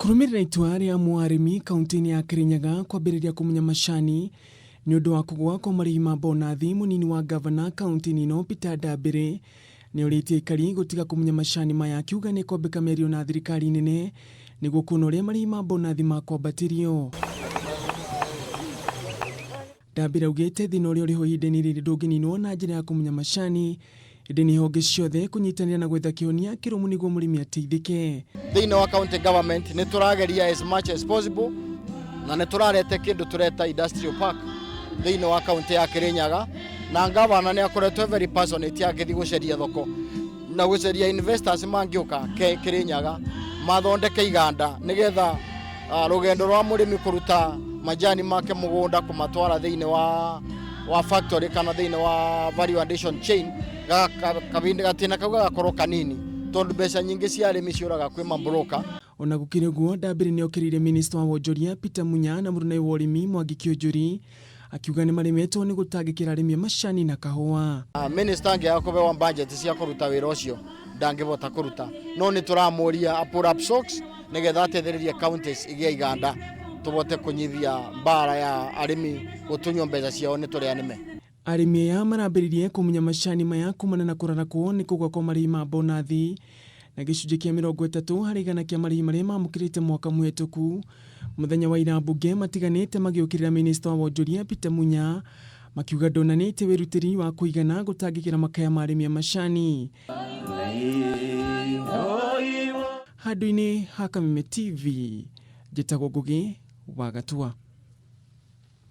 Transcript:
Kurumirira itua ria arimi kaunti ya Kirinyaga kwambiriria kumunya macaani ni undu wa kugwa kwa marĩhi ma bonathi. Munini wa gavana kaunti ino Peter Ndambiri niyuritie Thirikari gutiga kumunya macaani maya, akiuga ni kwambika Miario na Thirikari nene niguo kuona uria marĩhi ma bonathi makwambatirio. Ndambiri augite thina uria uriho ihinda-ini riri ndũngĩninwo na njĩra ya kumunya macaani, indi ni honge ciothe kunyitanĩra na gwetha kihonia kĩrũmu niguo mũrĩmi ateithĩke. Thina wa county government ni turageria as much as possible na ni turarete kindu tureta industrial park thina wa county ya Kirinyaga, na ngavana ni akoretwo very passionate akithi guceria thoko na guceria investors mangĩũka Kirinyaga mathondeke iganda nigetha rugendo rwa mũrĩmi kuruta majani make mugunda kumatwara thina wa factory kana thina wa value addition chain gatina kauga gakorwo kanini tondu mbeca nyingi cia arimi ciuraga kwi mabroka. Ona gukire guo Ndambiri ni okirire minister wa wonjoria Peter Munya na murunai wa urimi Ngugi akiuga ni marimetwo ni gutangikira arimi macaani na kahua. Minister angia kubewa budget cia kuruta wira ucio ndangivota kuruta, no ni turamuria pull up socks nigetha ateithĩrĩrie counties igia iganda tubote kunyithia mbara ya arimi gutunywo mbeca ciao ni turi anime. Arimi aya marambĩrĩirie kumunya macaani maya kumana na kũrarakwo ni kugwa kwa marĩhi ma bonathi na gĩcunjĩ kĩa 30 harĩ igana kĩa marĩhi marĩa mamũkĩrĩte mwaka mũhetũku. Muthenya wa ira mbunge matiganĩte magĩũkĩrĩra minister wa wonjoria Peter Munya makiuga ndonanĩte wĩrutĩri wa kũigana gũtangĩkĩra makaya ma arĩmi a macaani. Handũ-inĩ ha Kameme TV, njĩtagwo Ngugi wa Gatua.